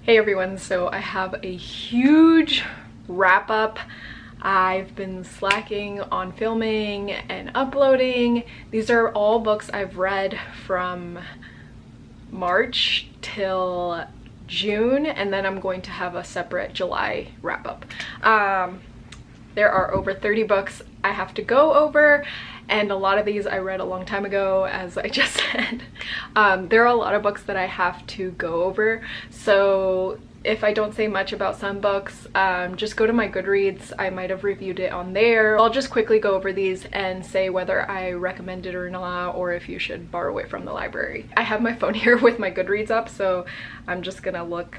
Hey everyone, so I have a huge wrap up. I've been slacking on filming and uploading. These are all books I've read from March till June, and then I'm going to have a separate July wrap up. There are over 30 books I have to go over, and a lot of these I read a long time ago, as I just said. There are a lot of books that I have to go over, so if I don't say much about some books, just go to my Goodreads. I might have reviewed it on there. I'll just quickly go over these and say whether I recommend it or not, or if you should borrow it from the library. I have my phone here with my Goodreads up, so I'm just gonna look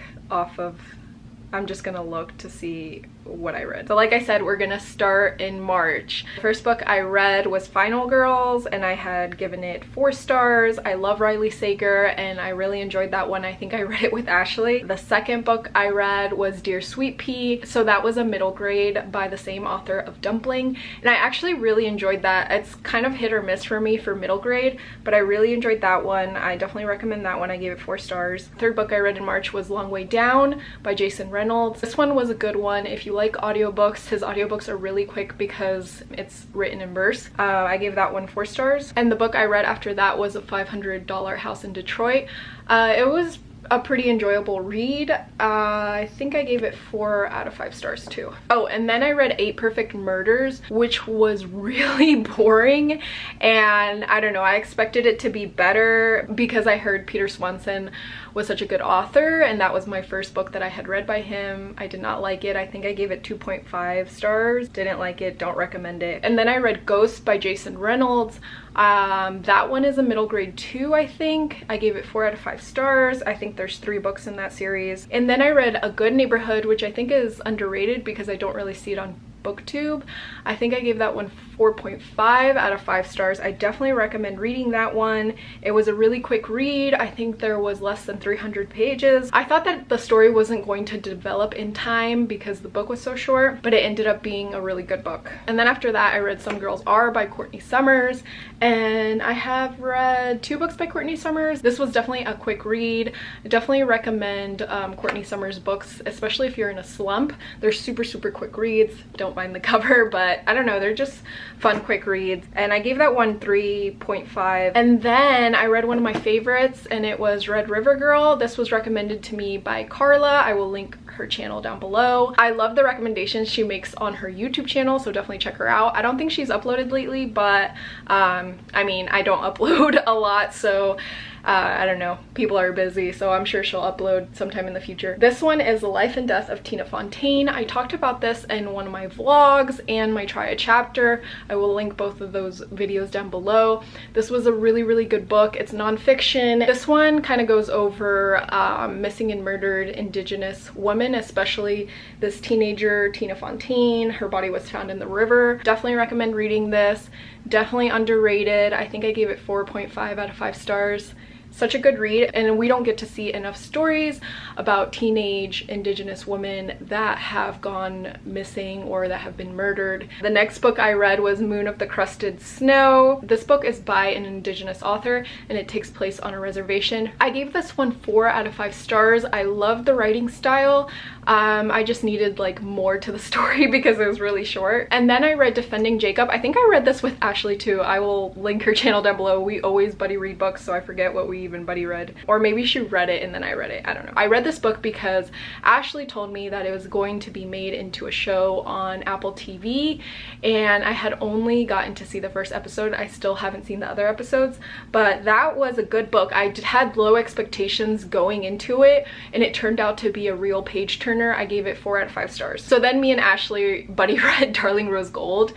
to see what I read. So like I said, we're gonna start in March. The first book I read was Final Girls, and I had given it 4 stars. I love Riley Sager and I really enjoyed that one. I think I read it with Ashley. The second book I read was Dear Sweet Pea. So that was a middle grade by the same author of Dumpling, and I actually really enjoyed that. It's kind of hit or miss for me for middle grade, but I really enjoyed that one. I definitely recommend that one. I gave it 4 stars. The third book I read in March was Long Way Down by Jason Reynolds. This one was a good one. If you like audiobooks, his audiobooks are really quick because it's written in verse. I gave that one 4 stars. And the book I read after that was A $500 House in Detroit. It was a pretty enjoyable read. I think I gave it 4 out of 5 stars too. Oh, and then I read 8 Perfect Murders, which was really boring, and I don't know, I expected it to be better because I heard Peter Swanson was such a good author, and that was my first book that I had read by him. I did not like it. I think I gave it 2.5 stars. Didn't like it, don't recommend it. And then I read Ghost by Jason Reynolds. That one is a middle grade 2, I think. I gave it 4 out of 5 stars. I think there's 3 books in that series. And then I read A Good Neighborhood, which I think is underrated because I don't really see it on BookTube. I think I gave that one 4.5 out of 5 stars. I definitely recommend reading that one. It was a really quick read. I think there was less than 300 pages. I thought that the story wasn't going to develop in time because the book was so short, but it ended up being a really good book. And then after that, I read Some Girls Are by Courtney Summers, and I have read 2 books by Courtney Summers. This was definitely a quick read. I definitely recommend Courtney Summers books, especially if you're in a slump. They're super quick reads. Don't mind the cover, but I don't know, they're just fun quick reads. And I gave that one 3.5. And then I read one of my favorites, and it was Red River Girl. This was recommended to me by Carla. I will link her channel down below. I love the recommendations she makes on her YouTube channel, so definitely check her out. I don't think she's uploaded lately, but I mean, I don't upload a lot, so I don't know, people are busy, so I'm sure she'll upload sometime in the future. This one is The Life and Death of Tina Fontaine. I talked about this in one of my vlogs and my Try a Chapter. I will link both of those videos down below. This was a really good book. It's nonfiction. This one kind of goes over missing and murdered Indigenous women, especially this teenager, Tina Fontaine. Her body was found in the river. Definitely recommend reading this. Definitely underrated. I think I gave it 4.5 out of 5 stars. Such a good read, and we don't get to see enough stories about teenage Indigenous women that have gone missing or that have been murdered. The next book I read was Moon of the Crusted Snow. This book is by an Indigenous author, and it takes place on a reservation. I gave this one 4 out of 5 stars. I love the writing style. I just needed like more to the story because it was really short. And then I read Defending Jacob. I think I read this with Ashley too. I will link her channel down below. We always buddy read books, so I forget what we even buddy read. Or maybe she read it and then I read it. I don't know. I read this book because Ashley told me that it was going to be made into a show on Apple TV, and I had only gotten to see the first episode. I still haven't seen the other episodes, but that was a good book. I had low expectations going into it, and it turned out to be a real page turner. I gave it 4 out of 5 stars. So then me and Ashley buddy read Darling Rose Gold,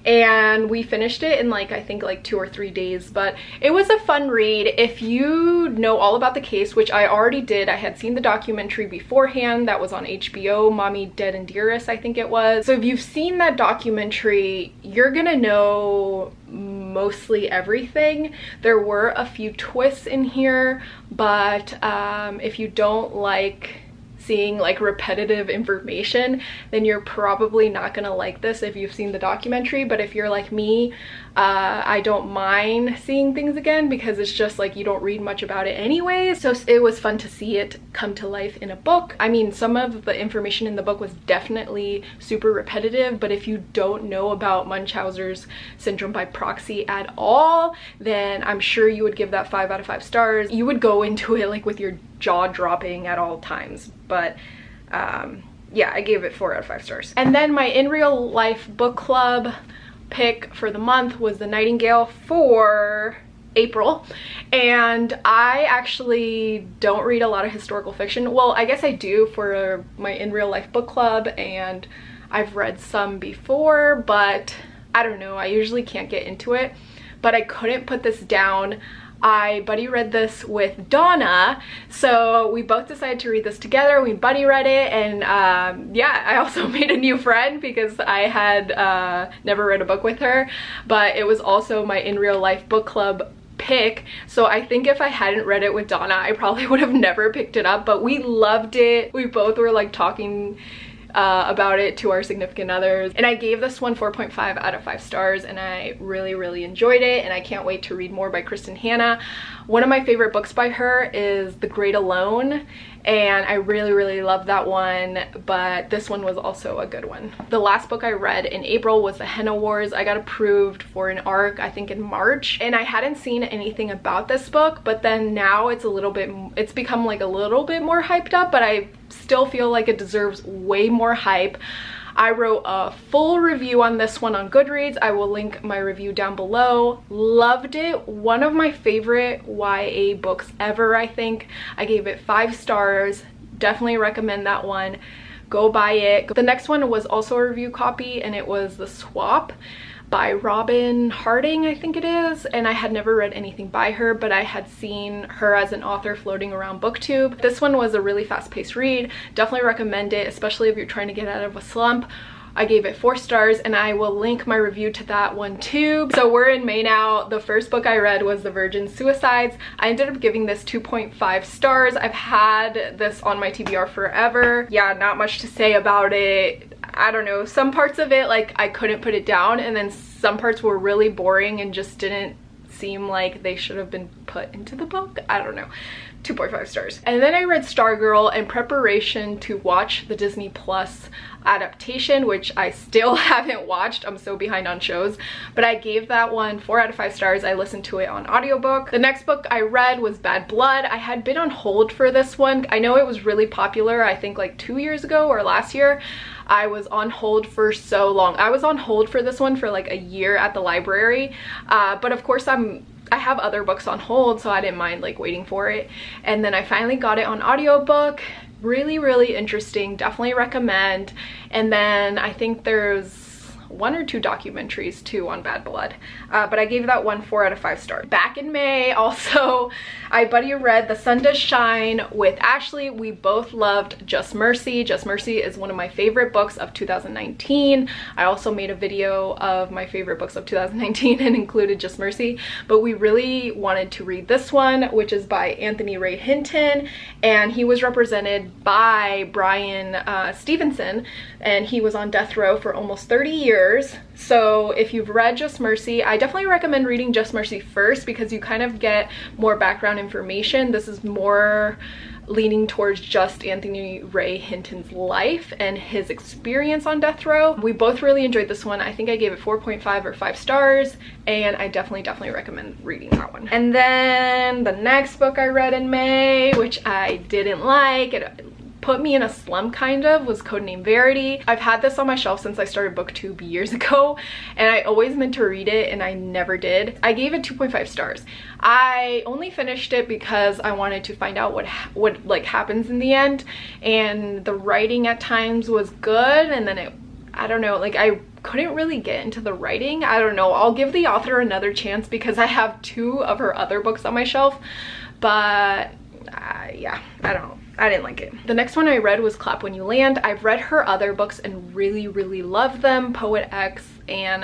and we finished it in like, I think like 2 or 3 days, but it was a fun read. If you know all about the case, which I already did, I had seen the documentary beforehand that was on HBO, Mommy Dead and Dearest, I think it was. So if you've seen that documentary, you're gonna know mostly everything. There were a few twists in here, but if you don't like seeing like repetitive information, then you're probably not gonna like this if you've seen the documentary. But if you're like me, I don't mind seeing things again because it's just like you don't read much about it anyway. So it was fun to see it come to life in a book. I mean, some of the information in the book was definitely super repetitive, but if you don't know about Munchausen's syndrome by proxy at all, then I'm sure you would give that 5 out of 5 stars. You would go into it like with your jaw dropping at all times, but yeah, I gave it 4 out of 5 stars. And then my in real life book club pick for the month was the Nightingale for April, and I actually don't read a lot of historical fiction. Well, I guess I do for my in real life book club, and I've read some before, but I don't know, I usually can't get into it. But I couldn't put this down. I buddy read this with Donna, so we both decided to read this together. We buddy read it, and yeah, I also made a new friend because I had never read a book with her, but it was also my in real life book club pick. So I think if I hadn't read it with Donna, I probably would have never picked it up, but we loved it. We both were like talking about it to our significant others, and I gave this one 4.5 out of 5 stars, and I really enjoyed it, and I can't wait to read more by Kristen Hanna. One of my favorite books by her is The Great Alone, and I really love that one, but this one was also a good one. The last book I read in April was the Henna Wars. I got approved for an ARC, I think in March, and I hadn't seen anything about this book, but then now it's become like a little bit more hyped up, but I still feel like it deserves way more hype. I wrote a full review on this one on Goodreads. I will link my review down below. Loved it. One of my favorite YA books ever, I think. I gave it 5 stars. Definitely recommend that one. Go buy it. The next one was also a review copy, and it was The Swap by Robin Harding, I think it is, and I had never read anything by her, but I had seen her as an author floating around BookTube. This one was a really fast-paced read. Definitely recommend it, especially if you're trying to get out of a slump. I gave it 4 stars, and I will link my review to that one too. So we're in May now. The first book I read was The Virgin Suicides. I ended up giving this 2.5 stars. I've had this on my TBR forever. Yeah, not much to say about it. I don't know, some parts of it, like, I couldn't put it down, and then some parts were really boring and just didn't seem like they should have been put into the book. I don't know. 2.5 stars. And then I read Stargirl in preparation to watch the Disney Plus adaptation, which I still haven't watched. I'm so behind on shows, but I gave that one 4 out of 5 stars. I listened to it on audiobook. The next book I read was Bad Blood. I had been on hold for this one. I know it was really popular, I think like 2 years ago or last year. I was on hold for so long. I was on hold for this one for like a year at the library, but of course I have other books on hold, so I didn't mind like waiting for it. And then I finally got it on audiobook. Really interesting. Definitely recommend. And then I think there's 1 or 2 documentaries too on Bad Blood, but I gave that one 4 out of 5 stars. Back in May also, I buddy read The Sun Does Shine with Ashley. We both loved Just Mercy. Just Mercy is one of my favorite books of 2019. I also made a video of my favorite books of 2019 and included Just Mercy, but we really wanted to read this one, which is by Anthony Ray Hinton, and he was represented by Brian Stevenson, and he was on death row for almost 30 years. So if you've read Just Mercy, I definitely recommend reading Just Mercy first because you kind of get more background information. This is more leaning towards just Anthony Ray Hinton's life and his experience on death row. We both really enjoyed this one. I think I gave it 4.5 or 5 stars, and I definitely recommend reading that one. And then the next book I read in May, which I didn't like, it put me in a slump kind of, was Codename Verity. I've had this on my shelf since I started BookTube years ago, and I always meant to read it and I never did. I gave it 2.5 stars. I only finished it because I wanted to find out what like happens in the end, and the writing at times was good, and then I don't know, like I couldn't really get into the writing. I don't know. I'll give the author another chance because I have 2 of her other books on my shelf, but yeah, I didn't like it. The next one I read was Clap When You Land. I've read her other books and really love them. Poet X and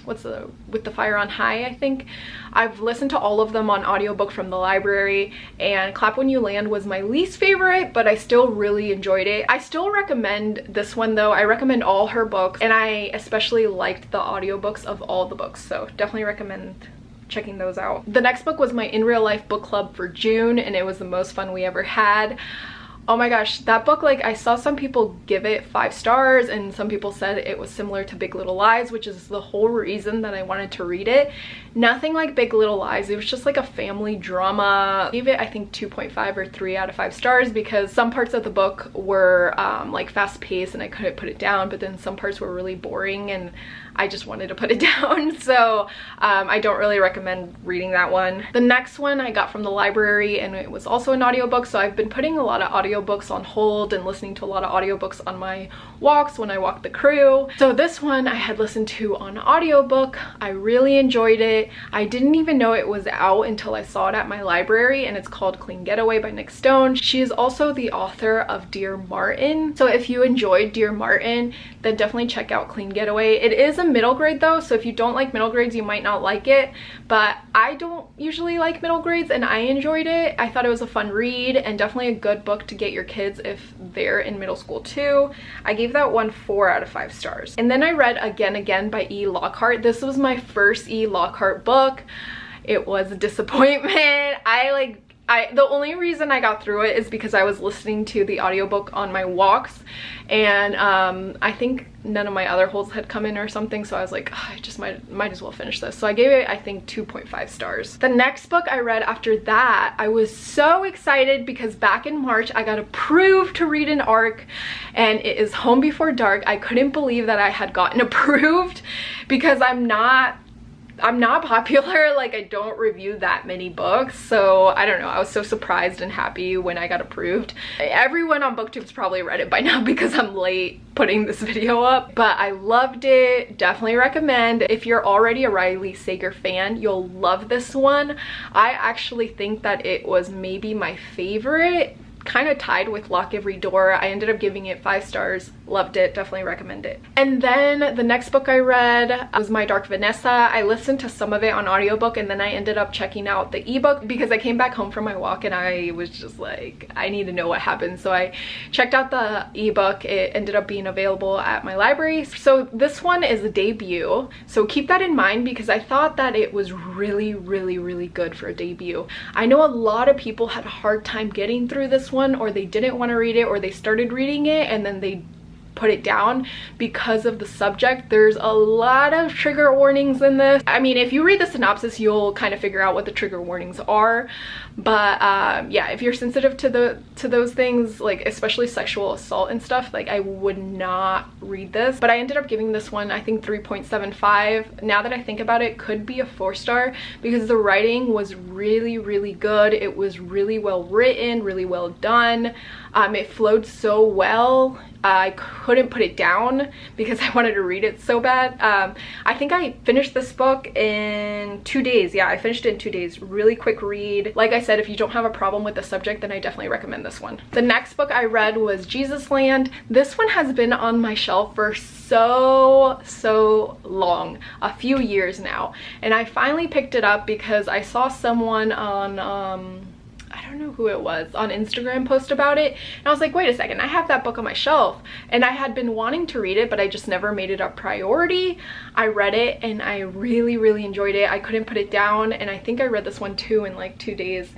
With the Fire on High, I think. I've listened to all of them on audiobook from the library, and Clap When You Land was my least favorite, but I still really enjoyed it. I still recommend this one though. I recommend all her books, and I especially liked the audiobooks of all the books, so definitely recommend checking those out. The next book was my in real life book club for June, and it was the most fun we ever had. Oh my gosh, that book, like I saw some people give it 5 stars and some people said it was similar to Big Little Lies, which is the whole reason that I wanted to read it. Nothing like Big Little Lies. It was just like a family drama. I gave it I think 2.5 or 3 out of 5 stars because some parts of the book were like fast paced and I couldn't put it down, but then some parts were really boring and I just wanted to put it down. So I don't really recommend reading that one. The next one I got from the library and it was also an audiobook, so I've been putting a lot of audiobooks on hold and listening to a lot of audiobooks on my walks when I walk the crew. So this one I had listened to on audiobook. I really enjoyed it. I didn't even know it was out until I saw it at my library, and it's called Clean Getaway by Nick Stone. She is also the author of Dear Martin. So if you enjoyed Dear Martin, then definitely check out Clean Getaway. It is a middle grade though, so if you don't like middle grades you might not like it, but I don't usually like middle grades and I enjoyed it. I thought it was a fun read and definitely a good book to get your kids if they're in middle school too. I gave that one 4 out of 5 stars. And then I read Again by E. Lockhart. This was my first E. Lockhart book. It was a disappointment. The only reason I got through it is because I was listening to the audiobook on my walks, and I think none of my other holds had come in or something, so I was like, oh, I just might as well finish this. So I gave it I think 2.5 stars. The next book I read after that, I was so excited because back in March I got approved to read an ARC, and it is Home Before Dark. I couldn't believe that I had gotten approved because I'm not popular. Like, I don't review that many books, so I don't know, I was so surprised and happy when I got approved. Everyone on BookTube's probably read it by now because I'm late putting this video up, but I loved it. Definitely recommend. If you're already a Riley Sager fan, you'll love this one. I actually think that it was maybe my favorite, kind of tied with Lock Every Door. I ended up giving it 5 stars. Loved it. Definitely recommend it. And then the next book I read was My Dark Vanessa. I listened to some of it on audiobook and then I ended up checking out the ebook because I came back home from my walk and I was just like, I need to know what happened. So I checked out the ebook. It ended up being available at my library. So this one is a debut. So keep that in mind because I thought that it was really good for a debut. I know a lot of people had a hard time getting through this one, or they didn't want to read it, or they started reading it and then they put it down because of the subject. There's a lot of trigger warnings in this. I mean, if you read the synopsis you'll kind of figure out what the trigger warnings are, but yeah, if you're sensitive to those things, like especially sexual assault and stuff, like I would not read this. But I ended up giving this one I think 3.75. Now that I think about it, could be a 4-star because the writing was really good. It was really well written, really well done. It flowed so well. I couldn't put it down because I wanted to read it so bad. I think I finished this book in 2 days. Yeah, I finished it in 2 days. Really quick read. Like I said, if you don't have a problem with the subject, then I definitely recommend this one. The next book I read was Jesus Land. This one has been on my shelf for so long, a few years now, and I finally picked it up because I saw someone on I don't know who it was, on Instagram post about it, and I was like, wait a second, I have that book on my shelf, and I had been wanting to read it but I just never made it a priority. I read it and I really enjoyed it. I couldn't put it down, and I think I read this one too in like 2 days.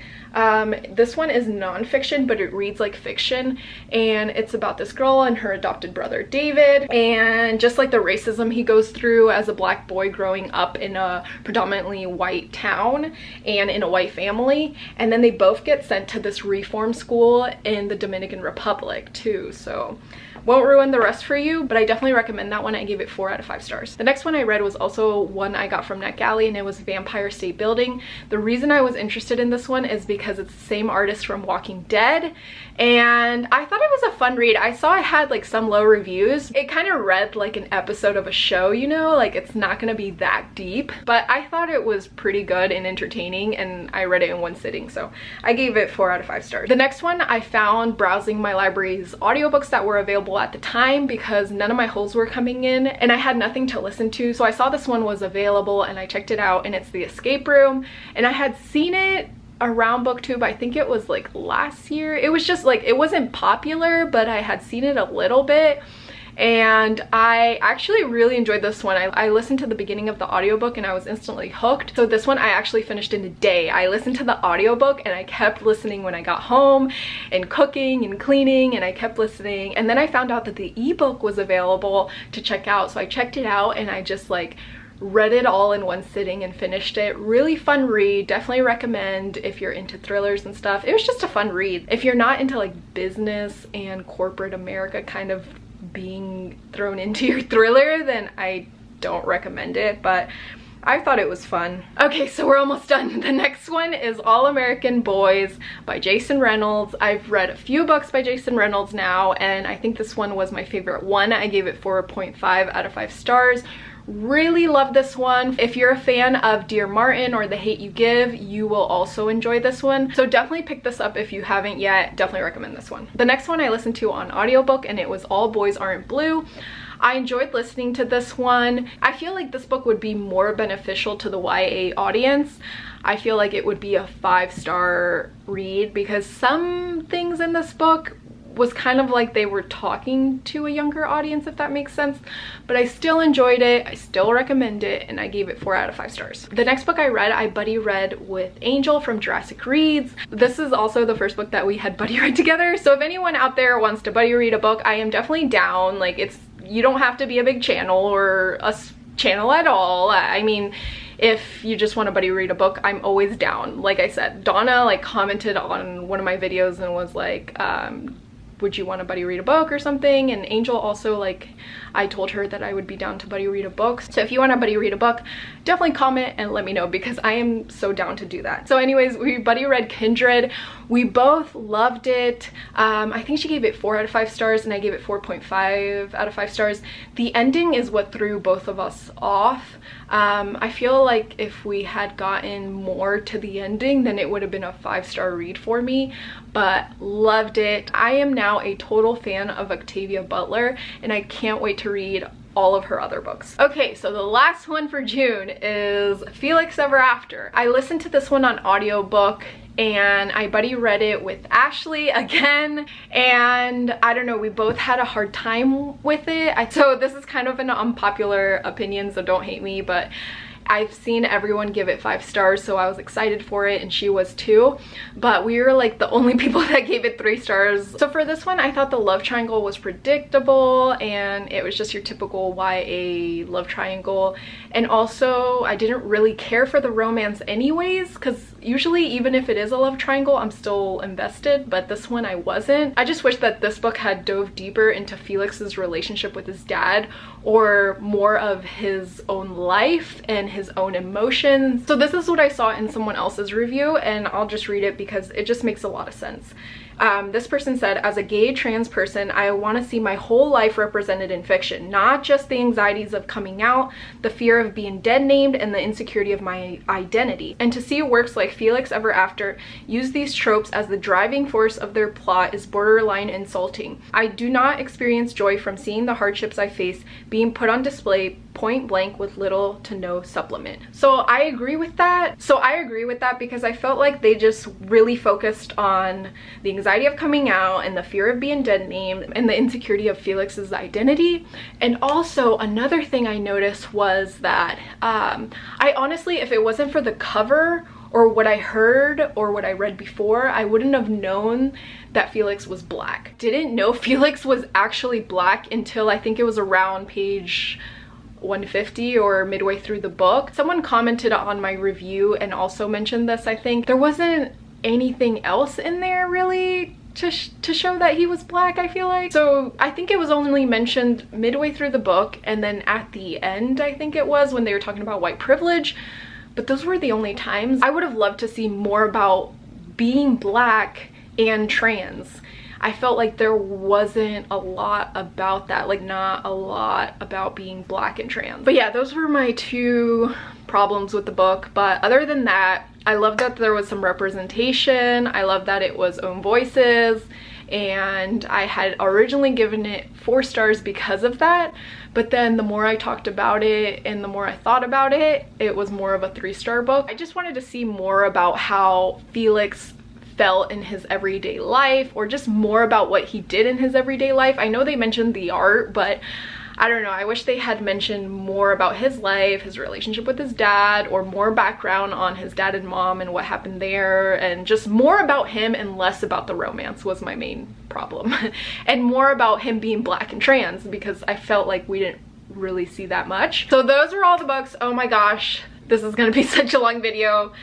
This one is non-fiction, but it reads like fiction, and it's about this girl and her adopted brother David, and just like the racism he goes through as a black boy growing up in a predominantly white town and in a white family, and then they both get sent to this reform school in the Dominican Republic too. So won't ruin the rest for you, but I definitely recommend that one. I gave it 4 out of 5 stars. The next one I read was also one I got from NetGalley, and it was Vampire State Building. The reason I was interested in this one is because it's the same artist from Walking Dead, and I thought it was a fun read. I saw it had like some low reviews. It kind of read like an episode of a show, you know, like it's not gonna be that deep, but I thought it was pretty good and entertaining, and I read it in one sitting, so I gave it 4 out of 5 stars. The next one I found browsing my library's audiobooks that were available at the time because none of my holds were coming in and I had nothing to listen to, so I saw this one was available and I checked it out, and it's The Escape Room, and I had seen it around BookTube. I think it was like last year. It was just like, it wasn't popular, but I had seen it a little bit, and I actually really enjoyed this one. I listened to the beginning of the audiobook and I was instantly hooked. So this one I actually finished in a day. I listened to the audiobook and I kept listening when I got home and cooking and cleaning, and I kept listening, and then I found out that the ebook was available to check out, so I checked it out and I just like read it all in one sitting and finished it. Really fun read. Definitely recommend if you're into thrillers and stuff. It was just a fun read. If you're not into like business and corporate America kind of being thrown into your thriller, then I don't recommend it, but I thought it was fun. Okay, so we're almost done. The next one is All American Boys by Jason Reynolds. I've read a few books by Jason Reynolds now, and I think this one was my favorite one. I gave it 4.5 out of 5 stars. Really love this one. If you're a fan of Dear Martin or The Hate U Give, you will also enjoy this one. So definitely pick this up if you haven't yet. Definitely recommend this one. The next one I listened to on audiobook, and it was All Boys Aren't Blue. I enjoyed listening to this one. I feel like this book would be more beneficial to the YA audience. I feel like it would be a 5-star read because some things in this book was kind of like they were talking to a younger audience, if that makes sense, but I still enjoyed it. I still recommend it, and I gave it 4 out of 5 stars. The next book I read, I buddy read with Angel from Jurassic Reads. This is also the first book that we had buddy read together, so if anyone out there wants to buddy read a book, I am definitely down. Like, you don't have to be a big channel or a channel at all. I mean, if you just want to buddy read a book, I'm always down. Like I said, Donna like commented on one of my videos and was like, would you want to buddy read a book or something? And Angel also, like, I told her that I would be down to buddy read a book. So if you want to buddy read a book, definitely comment and let me know because I am so down to do that. So anyways, we buddy read Kindred. We both loved it. I think she gave it 4 out of 5 stars and I gave it 4.5 out of 5 stars. The ending is what threw both of us off. I feel like if we had gotten more to the ending, then it would have been a 5-star read for me, but loved it. I am now a total fan of Octavia Butler, and I can't wait to read all of her other books. Okay, so the last one for June is Felix Ever After. I listened to this one on audiobook and I buddy read it with Ashley again, and I don't know, we both had a hard time with it. So this is kind of an unpopular opinion, so don't hate me, but I've seen everyone give it 5 stars, so I was excited for it and she was too, but we were like the only people that gave it 3 stars. So for this one, I thought the love triangle was predictable and it was just your typical YA love triangle, and also I didn't really care for the romance anyways, because usually even if it is a love triangle, I'm still invested, but this one I wasn't. I just wish that this book had dove deeper into Felix's relationship with his dad, or more of his own life and his own emotions. So this is what I saw in someone else's review, and I'll just read it because it just makes a lot of sense. This person said, as a gay trans person, I want to see my whole life represented in fiction, not just the anxieties of coming out, the fear of being dead named, and the insecurity of my identity. And to see works like Felix Ever After use these tropes as the driving force of their plot is borderline insulting. I do not experience joy from seeing the hardships I face being put on display point blank with little to no supplement. So I agree with that. Because I felt like they just really focused on the anxiety of coming out and the fear of being dead named and the insecurity of Felix's identity. And also another thing I noticed was that I honestly, if it wasn't for the cover or what I heard or what I read before, I wouldn't have known that Felix was black. Didn't know Felix was actually black until I think it was around page 150 or midway through the book. Someone commented on my review and also mentioned this, I think. There wasn't anything else in there really to show that he was black, I feel like. So I think it was only mentioned midway through the book, and then at the end, I think it was, when they were talking about white privilege. But those were the only times. I would have loved to see more about being black and trans. I felt like there wasn't a lot about that, like not a lot about being black and trans. But yeah, those were my 2 problems with the book. But other than that, I love that there was some representation. I love that it was own voices, and I had originally given it 4 stars because of that. But then the more I talked about it and the more I thought about it, it was more of a 3-star book. I just wanted to see more about how Felix felt in his everyday life, or just more about what he did in his everyday life. I know they mentioned the art, but I don't know, I wish they had mentioned more about his life, his relationship with his dad, or more background on his dad and mom and what happened there, and just more about him and less about the romance was my main problem. And more about him being black and trans, because I felt like we didn't really see that much. So those are all the books. Oh my gosh, this is gonna be such a long video.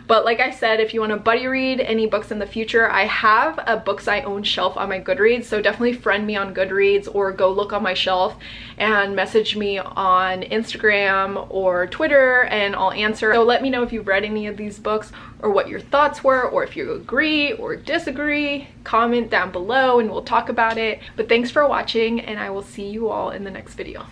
But like I said, if you want to buddy read any books in the future, I have a books I own shelf on my Goodreads, so definitely friend me on Goodreads or go look on my shelf and message me on Instagram or Twitter and I'll answer. So let me know if you've read any of these books or what your thoughts were, or if you agree or disagree. Comment down below and we'll talk about it. But thanks for watching, and I will see you all in the next video.